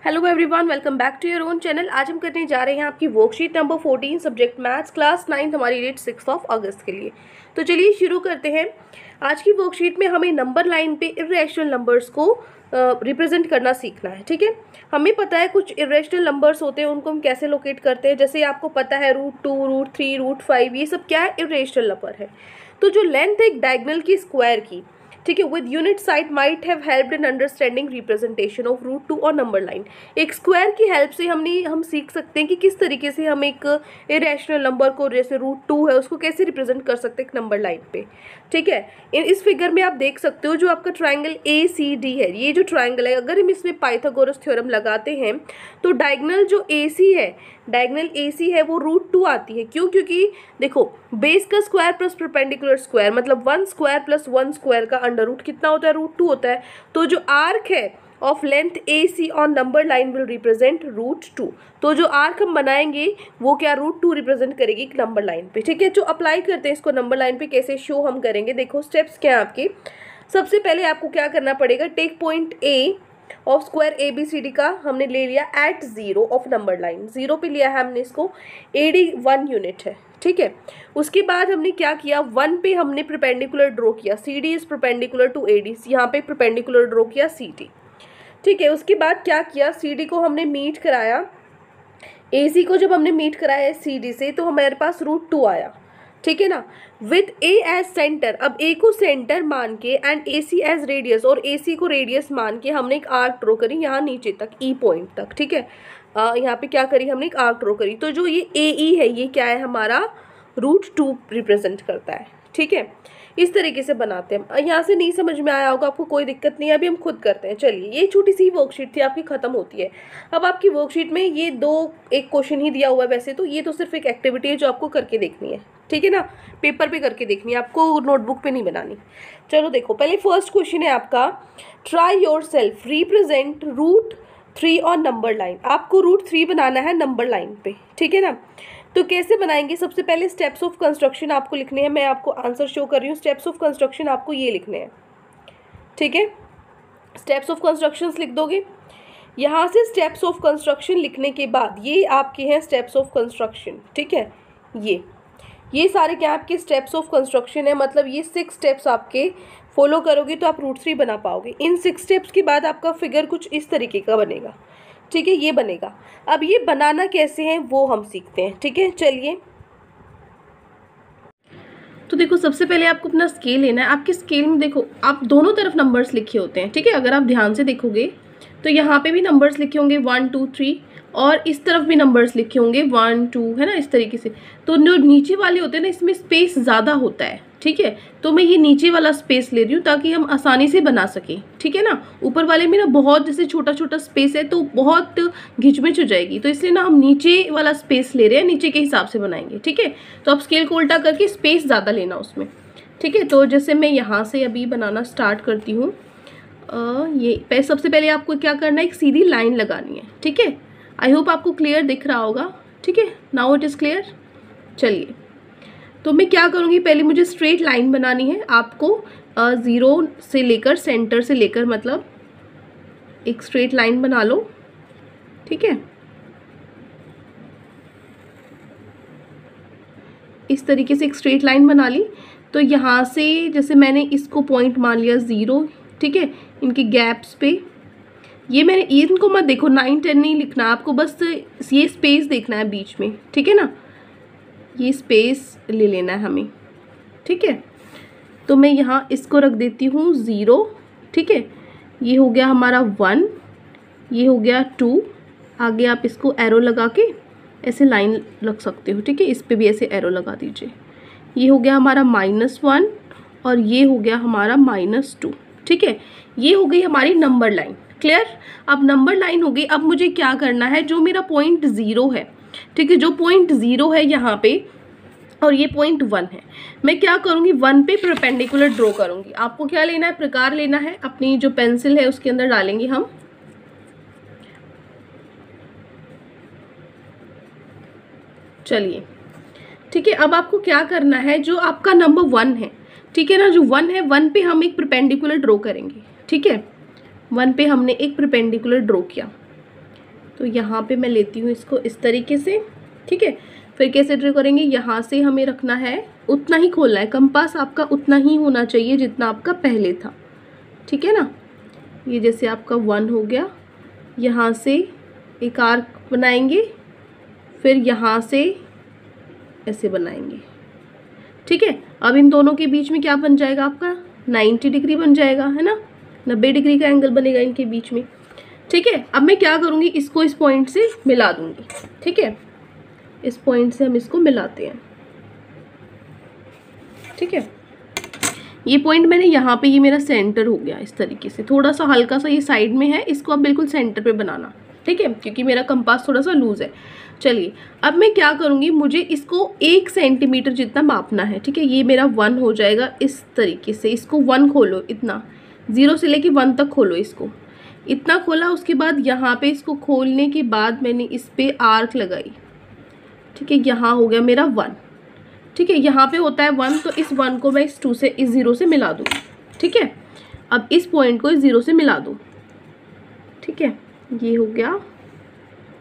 Hello everyone, welcome back to your own channel. आज हम करने जा रहे हैं आपकी worksheet number 14 subject maths class 9 हमारी डेट 6 अगस्त के लिए। तो चलिए शुरू करते हैं। आज की वर्कशीट में हमें नंबर लाइन पे इर्रेशनल नंबर्स को रिप्रेजेंट करना सीखना है। ठीक है, हमें पता है कुछ इर्रेशनल नंबर्स होते हैं, उनको हम कैसे लोकेट करते हैं। जैसे आपको पता है √2, √3, √5 ये सब क्या है, इर्रेशनल नंबर है। तो जो लेंथ है एक डायगोनल की स्क्वायर की, ठीक है, with unit side might have helped in understanding representation of √2 और नंबर लाइन। एक स्क्वायर की हेल्प से हम सीख सकते हैं कि किस तरीके से हम एक इरेशनल नंबर को, जैसे √2 है, उसको कैसे रिप्रेजेंट कर सकते हैं एक नंबर लाइन पे। ठीक है, इस फिगर में आप देख सकते हो जो आपका ट्राइंगल ACD है, ये जो ट्राइंगल है, अगर हम इसमें पाइथागोरस थ्योरम लगाते हैं तो डायगोनल जो डायगोनल AC है वो √2 आती है। क्यों? क्योंकि देखो बेस का स्क्वायर प्लस परपेंडिकुलर स्क्वायर मतलब 1 स्क्वायर प्लस 1 स्क्वायर का अंडर रूट कितना होता है, √2 होता है। तो जो आर्क है of length AC on number line will represent √2। तो जो आर्क हम बनाएंगे वो क्या, √2 रिप्रेजेंट करेगी एक नंबर लाइन पे। ठीक है, जो अप्लाई करते हैं इसको नंबर लाइन पे, कैसे शो हम करेंगे, देखो स्टेप्स क्या है आपके। सबसे पहले आपको क्या करना पड़ेगा, take point A of square ABCD का हमने ले लिया एट 0 ऑफ नंबर लाइन, 0 पे लिया है हमने इसको। AD 1 यूनिट है। ठीक है, उसके बाद हमने क्या किया, 1 पे हमने परपेंडिकुलर ड्रॉ किया, CD is perpendicular to AD, यहाँ पे परपेंडिकुलर ड्रॉ किया CD। ठीक है, उसके बाद क्या किया, CD को हमने मीट कराया, AC को जब हमने मीट कराया CD से तो हमारे पास √2 आया। ठीक है ना, विथ A एज सेंटर, अब A को सेंटर मान के एंड AC एज रेडियस, और AC को रेडियस मान के हमने एक आर्क ड्रॉ करी यहाँ नीचे तक, E पॉइंट तक। ठीक है, यहाँ पे क्या करी हमने, एक आर्क ड्रॉ करी। तो जो ये AE है ये क्या है, हमारा √2 रिप्रेजेंट करता है। ठीक है, इस तरीके से बनाते हैं। यहाँ से नहीं समझ में आया होगा आपको, कोई दिक्कत नहीं है, अभी हम खुद करते हैं। चलिए, ये छोटी सी वर्कशीट थी आपकी, खत्म होती है। अब आपकी वर्कशीट में ये एक क्वेश्चन ही दिया हुआ है, वैसे तो ये तो सिर्फ एक एक्टिविटी है जो आपको करके देखनी है। ठीक है ना, पेपर पे करके देखनी है आपको, नोटबुक पे नहीं बनानी। चलो देखो, पहले फर्स्ट क्वेश्चन है आपका, try your self represent √3 on number line. आपको √3 बनाना है नंबर लाइन पे। ठीक है ना, तो कैसे बनाएंगे, सबसे पहले स्टेप्स ऑफ कंस्ट्रक्शन आपको लिखने हैं। मैं आपको आंसर शो कर रही हूँ, स्टेप्स ऑफ कंस्ट्रक्शन आपको ये लिखने हैं। ठीक है, स्टेप्स ऑफ कंस्ट्रक्शन लिख दोगे। यहाँ से स्टेप्स ऑफ कंस्ट्रक्शन लिखने के बाद ये आपके हैं स्टेप्स ऑफ कंस्ट्रक्शन। ठीक है, ये सारे क्या आपके स्टेप्स ऑफ कंस्ट्रक्शन है, मतलब ये 6 स्टेप्स आपके फॉलो करोगे तो आप √3 बना पाओगे। इन 6 स्टेप्स के बाद आपका फिगर कुछ इस तरीके का बनेगा। ठीक है, ये बनेगा। अब ये बनाना कैसे है वो हम सीखते हैं। ठीक है, चलिए। तो देखो, सबसे पहले आपको अपना स्केल लेना है। आपके स्केल में देखो, आप दोनों तरफ नंबर्स लिखे होते हैं। ठीक है, अगर आप ध्यान से देखोगे तो यहाँ पे भी नंबर्स लिखे होंगे 1 2 3, और इस तरफ भी नंबर्स लिखे होंगे 1 2, है ना, इस तरीके से। तो जो नीचे वाले होते हैं ना, इसमें स्पेस ज़्यादा होता है। ठीक है, तो मैं ये नीचे वाला स्पेस ले रही हूँ ताकि हम आसानी से बना सकें। ठीक है ना, ऊपर वाले में ना बहुत जैसे छोटा छोटा स्पेस है तो बहुत घिचमिच हो जाएगी, तो इसलिए ना हम नीचे वाला स्पेस ले रहे हैं, नीचे के हिसाब से बनाएंगे। ठीक है, तो आप स्केल को उल्टा करके स्पेस ज़्यादा लेना उसमें। ठीक है, तो जैसे मैं यहाँ से अभी बनाना स्टार्ट करती हूँ। ये सबसे पहले आपको क्या करना है, एक सीधी लाइन लगानी है। ठीक है, आई होप आपको क्लियर दिख रहा होगा। ठीक है, नाउ इट इज़ क्लियर। चलिए, तो मैं क्या करूँगी, पहले मुझे स्ट्रेट लाइन बनानी है। आपको 0 से लेकर, सेंटर से लेकर, मतलब एक स्ट्रेट लाइन बना लो। ठीक है, इस तरीके से एक स्ट्रेट लाइन बना ली। तो यहाँ से जैसे मैंने इसको पॉइंट मान लिया 0। ठीक है, इनके गैप्स पे ये मैंने, इनको मत देखो, 9 10 नहीं लिखना आपको, बस ये स्पेस देखना है बीच में। ठीक है ना, ये स्पेस ले लेना है हमें। ठीक है, तो मैं यहाँ इसको रख देती हूँ 0। ठीक है, ये हो गया हमारा 1, ये हो गया 2। आगे आप इसको एरो लगा के ऐसे लाइन रख सकते हो। ठीक है, इस पे भी ऐसे एरो लगा दीजिए। ये हो गया हमारा -1 और ये हो गया हमारा -2। ठीक है, ये हो गई हमारी नंबर लाइन। क्लियर, अब नंबर लाइन हो गई। अब मुझे क्या करना है, जो मेरा पॉइंट 0 है, ठीक है, जो पॉइंट 0 है यहाँ पे, और ये पॉइंट 1 है, मैं क्या करूँगी, 1 पे परपेंडिकुलर ड्रॉ करूँगी। आपको क्या लेना है, प्रकार लेना है, अपनी जो पेंसिल है उसके अंदर डालेंगे हम। चलिए, ठीक है, अब आपको क्या करना है, जो आपका नंबर 1 है, ठीक है ना, जो 1 है, 1 पे हम एक परपेंडिकुलर ड्रॉ करेंगे। ठीक है, 1 पे हमने एक परपेंडिकुलर ड्रॉ किया। तो यहाँ पे मैं लेती हूँ इसको इस तरीके से, ठीक है। फिर कैसे ड्रॉ करेंगे, यहाँ से हमें रखना है, उतना ही खोलना है, कंपास आपका उतना ही होना चाहिए जितना आपका पहले था, ठीक है ना। ये जैसे आपका 1 हो गया, यहाँ से एक आर्क बनाएंगे, फिर यहाँ से ऐसे बनाएंगे, ठीक है। अब इन दोनों के बीच में क्या बन जाएगा आपका 90 डिग्री बन जाएगा, है ना, 90 डिग्री का एंगल बनेगा इनके बीच में, ठीक है। अब मैं क्या करूँगी, इसको इस पॉइंट से मिला दूँगी, ठीक है। इस पॉइंट से हम इसको मिलाते हैं, ठीक है। ये पॉइंट मैंने यहाँ पे, ये मेरा सेंटर हो गया इस तरीके से, थोड़ा सा हल्का सा ये साइड में है, इसको अब बिल्कुल सेंटर पे बनाना, ठीक है, क्योंकि मेरा कंपास थोड़ा सा लूज है। चलिए अब मैं क्या करूँगी, मुझे इसको 1 सेंटीमीटर जितना मापना है, ठीक है। ये मेरा 1 हो जाएगा इस तरीके से, इसको 1 खोलो, इतना 0 से लेके 1 तक खोलो, इसको इतना खोला। उसके बाद यहाँ पे इसको खोलने के बाद मैंने इस पर आर्क लगाई, ठीक है। यहाँ हो गया मेरा 1, ठीक है। यहाँ पे होता है 1, तो इस 1 को मैं इस 2 से, इस 0 से मिला दूँ, ठीक है। अब इस पॉइंट को इस 0 से मिला दूँ, ठीक है। ये हो गया,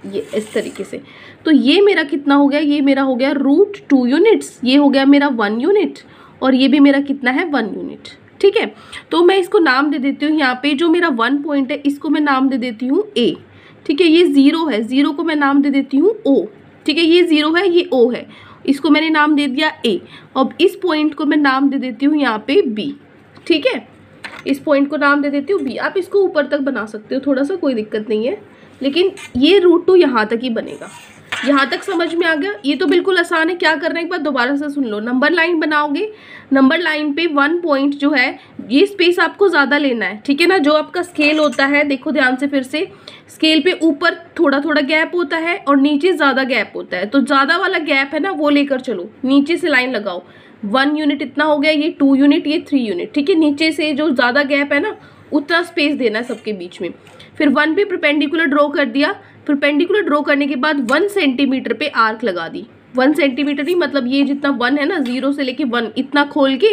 ये इस तरीके से। तो ये मेरा कितना हो गया, ये मेरा हो गया √2 यूनिट्स, ये हो गया मेरा 1 यूनिट, और ये भी मेरा कितना है 1 यूनिट, ठीक है। तो मैं इसको नाम दे देती हूँ, यहाँ पे जो मेरा 1 पॉइंट है इसको मैं नाम दे देती हूँ A, ठीक है। ये 0 है, 0 को मैं नाम दे देती हूँ O, ठीक है। ये 0 है, ये O है, इसको मैंने नाम दे दिया A। अब इस पॉइंट को मैं नाम दे देती हूँ यहाँ पे B, ठीक है। इस पॉइंट को नाम दे देती हूँ B। आप इसको ऊपर तक बना सकते हो थोड़ा सा, कोई दिक्कत नहीं है, लेकिन ये √2 यहाँ तक ही बनेगा। यहाँ तक समझ में आ गया। ये तो बिल्कुल आसान है, क्या करना है एक बार दोबारा से सुन लो। नंबर लाइन बनाओगे, नंबर लाइन पे 1 पॉइंट जो है, ये स्पेस आपको ज़्यादा लेना है, ठीक है ना। जो आपका स्केल होता है, देखो ध्यान से फिर से, स्केल पे ऊपर थोड़ा थोड़ा गैप होता है और नीचे ज़्यादा गैप होता है, तो ज़्यादा वाला गैप है ना वो लेकर चलो, नीचे से लाइन लगाओ। 1 यूनिट इतना हो गया, ये 2 यूनिट, ये 3 यूनिट, ठीक है। नीचे से जो ज़्यादा गैप है ना उतना स्पेस देना है सबके बीच में। फिर 1 पे परपेंडिकुलर ड्रॉ कर दिया, परपेंडिकुलर ड्रॉ करने के बाद 1 सेंटीमीटर पे आर्क लगा दी। 1 सेंटीमीटर ही मतलब ये जितना 1 है ना, 0 से लेके 1 इतना खोल के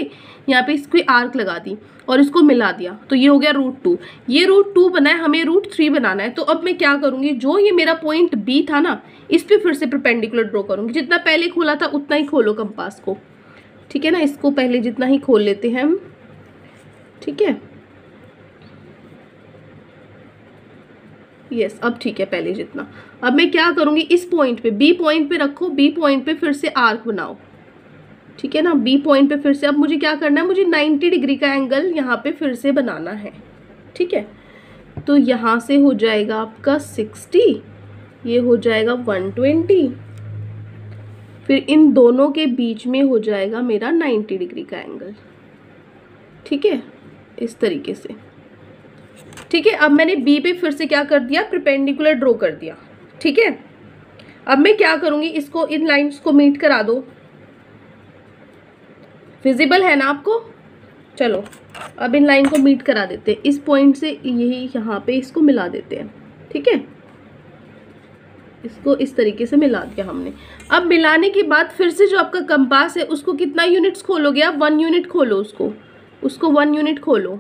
यहाँ पे इसको आर्क लगा दी और इसको मिला दिया, तो ये हो गया √2। ये √2 बना है, हमें √3 बनाना है। तो अब मैं क्या करूँगी, जो ये मेरा पॉइंट B था ना, इस पर फिर से परपेंडिकुलर ड्रॉ करूँगी। जितना पहले खोला था उतना ही खोलो कंपास को, ठीक है ना। इसको पहले जितना ही खोल लेते हैं हम, ठीक है। यस, अब ठीक है पहले जितना। अब मैं क्या करूँगी, इस पॉइंट पे, B पॉइंट पे रखो, B पॉइंट पे फिर से आर्क बनाओ, ठीक है ना। B पॉइंट पे फिर से, अब मुझे क्या करना है, मुझे 90 डिग्री का एंगल यहाँ पे फिर से बनाना है, ठीक है। तो यहाँ से हो जाएगा आपका 60, ये हो जाएगा 120, फिर इन दोनों के बीच में हो जाएगा मेरा 90 डिग्री का एंगल, ठीक है, इस तरीके से, ठीक है। अब मैंने B पे फिर से क्या कर दिया, परपेंडिकुलर ड्रॉ कर दिया, ठीक है। अब मैं क्या करूँगी, इसको, इन लाइंस को मीट करा दो। विजिबल है ना आपको, चलो अब इन लाइन को मीट करा देते हैं। इस पॉइंट से यही यहाँ पे इसको मिला देते हैं, ठीक है। इसको इस तरीके से मिला दिया हमने। अब मिलाने के बाद फिर से जो आपका कंपास है उसको कितना यूनिट्स खोलोगे आप, 1 यूनिट खोलो, उसको 1 यूनिट खोलो,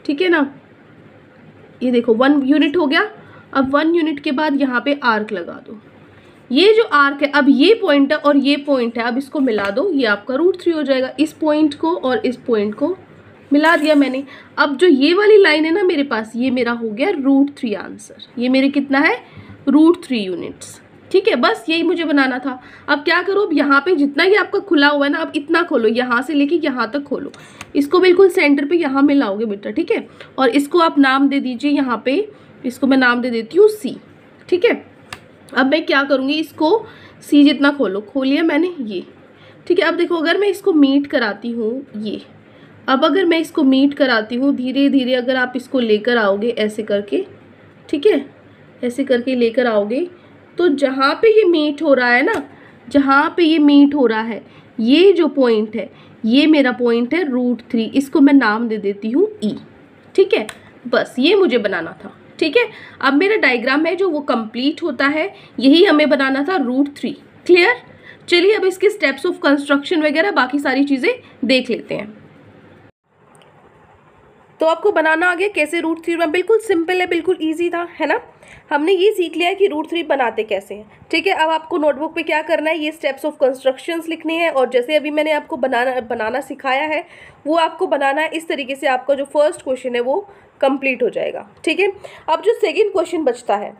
ठीक है ना। ये देखो 1 यूनिट हो गया। अब 1 यूनिट के बाद यहाँ पे आर्क लगा दो। ये जो आर्क है, अब ये पॉइंट है और ये पॉइंट है, अब इसको मिला दो, ये आपका √3 हो जाएगा। इस पॉइंट को और इस पॉइंट को मिला दिया मैंने। अब जो ये वाली लाइन है ना मेरे पास, ये मेरा हो गया √3 आंसर। ये मेरे कितना है, √3 यूनिट्स, ठीक है। बस यही मुझे बनाना था। अब क्या करो, अब यहाँ पे जितना ही आपका खुला हुआ है ना, अब इतना खोलो, यहाँ से लेके यहाँ तक खोलो, इसको बिल्कुल सेंटर पे यहाँ मिलाओगे बेटा, ठीक है। और इसको आप नाम दे दीजिए, यहाँ पे इसको मैं नाम दे देती हूँ C, ठीक है। अब मैं क्या करूँगी, इसको C जितना खोलो, खोल लिया मैंने ये, ठीक है। अब देखो अगर मैं इसको मीट कराती हूँ, ये, अब अगर मैं इसको मीट कराती हूँ धीरे धीरे, अगर आप इसको लेकर आओगे ऐसे करके, ठीक है, ऐसे करके लेकर आओगे, तो जहाँ पे ये मीट हो रहा है ना, जहाँ पे ये मीट हो रहा है, ये जो पॉइंट है, ये मेरा पॉइंट है √3, इसको मैं नाम दे देती हूँ E, ठीक है। बस ये मुझे बनाना था, ठीक है। अब मेरा डायग्राम है जो वो कंप्लीट होता है, यही हमें बनाना था √3। क्लियर। चलिए अब इसके स्टेप्स ऑफ कंस्ट्रक्शन वगैरह बाकी सारी चीज़ें देख लेते हैं। तो आपको बनाना आ गया कैसे रूट 3 बिल्कुल सिंपल है, बिल्कुल ईजी था, है ना। हमने ये सीख लिया है कि रूट 3 बनाते कैसे हैं, ठीक है। अब आपको नोटबुक पे क्या करना है, ये स्टेप्स ऑफ कंस्ट्रक्शंस लिखने हैं, और जैसे अभी मैंने आपको बनाना सिखाया है वो आपको बनाना है। इस तरीके से आपका जो फर्स्ट क्वेश्चन है वो कंप्लीट हो जाएगा, ठीक है। अब जो सेकेंड क्वेश्चन बचता है,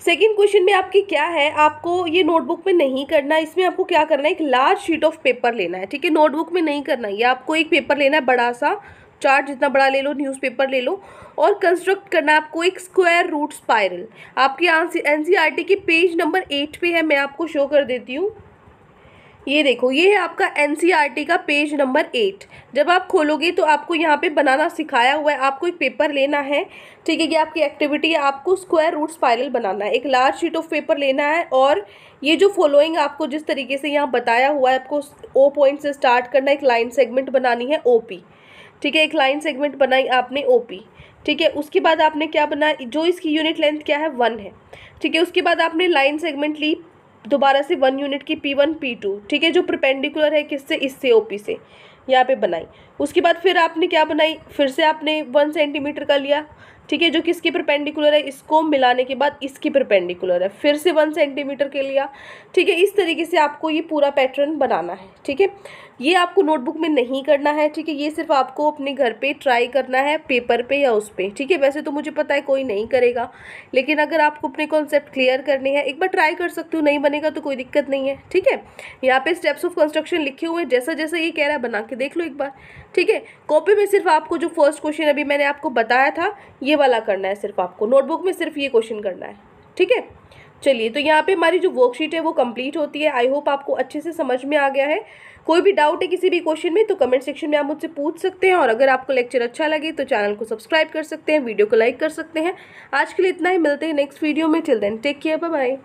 सेकेंड क्वेश्चन में आपकी क्या है, आपको ये नोटबुक में नहीं करना, इसमें आपको क्या करना है, एक लार्ज शीट ऑफ पेपर लेना है, ठीक है। नोटबुक में नहीं करना है, ये आपको एक पेपर लेना है, बड़ा सा चार्ट जितना बड़ा ले लो, न्यूज़पेपर ले लो, और कंस्ट्रक्ट करना है आपको एक स्क्वायर रूट स्पाइरल। आपके एनसीईआरटी की पेज नंबर 8 पे है, मैं आपको शो कर देती हूँ। ये देखो, ये है आपका एनसीईआरटी का पेज नंबर 8। जब आप खोलोगे तो आपको यहाँ पे बनाना सिखाया हुआ है, आपको एक पेपर लेना है, ठीक है। ये आपकी एक्टिविटी है, आपको स्क्वायर रूट स्पाइरल बनाना है, एक लार्ज शीट ऑफ पेपर लेना है, और ये जो फॉलोइंग आपको जिस तरीके से यहाँ बताया हुआ है, आपको ओ पॉइंट से स्टार्ट करना है, एक लाइन सेगमेंट बनानी है ओपी, ठीक है। एक लाइन सेगमेंट बनाई आपने ओपी, ठीक है। उसके बाद आपने क्या बनाया, जो इसकी यूनिट लेंथ क्या है 1 है, ठीक है। उसके बाद आपने लाइन सेगमेंट ली दोबारा से 1 यूनिट की P1 P2, ठीक है, जो परपेंडिकुलर है किससे, इससे ओपी से, यहाँ पे बनाई। उसके बाद फिर आपने क्या बनाई, फिर से आपने 1 सेंटीमीटर का लिया, ठीक है, जो किसके परपेंडिकुलर है, इसको मिलाने के बाद इसकी परपेंडिकुलर है, फिर से 1 सेंटीमीटर के लिया, ठीक है। इस तरीके से आपको ये पूरा पैटर्न बनाना है, ठीक है। ये आपको नोटबुक में नहीं करना है, ठीक है। ये सिर्फ आपको अपने घर पे ट्राई करना है, पेपर पे या उस पे, ठीक है। वैसे तो मुझे पता है कोई नहीं करेगा, लेकिन अगर आपको अपने कॉन्सेप्ट क्लियर करने हैं, एक बार ट्राई कर सकते हो, नहीं बनेगा तो कोई दिक्कत नहीं है, ठीक है। यहाँ पे स्टेप्स ऑफ कंस्ट्रक्शन लिखे हुए हैं, जैसा जैसा ये कह रहा है बना के देख लो एक बार, ठीक है। कॉपी में सिर्फ आपको जो फर्स्ट क्वेश्चन अभी मैंने आपको बताया था ये वाला करना है, सिर्फ आपको नोटबुक में सिर्फ ये क्वेश्चन करना है, ठीक है। चलिए, तो यहाँ पे हमारी जो वर्कशीट है वो कंप्लीट होती है। आई होप आपको अच्छे से समझ में आ गया है। कोई भी डाउट है किसी भी क्वेश्चन में तो कमेंट सेक्शन में आप मुझसे पूछ सकते हैं, और अगर आपको लेक्चर अच्छा लगे तो चैनल को सब्सक्राइब कर सकते हैं, वीडियो को लाइक कर सकते हैं। आज के लिए इतना ही, मिलते हैं नेक्स्ट वीडियो में। Till then take care, bye bye.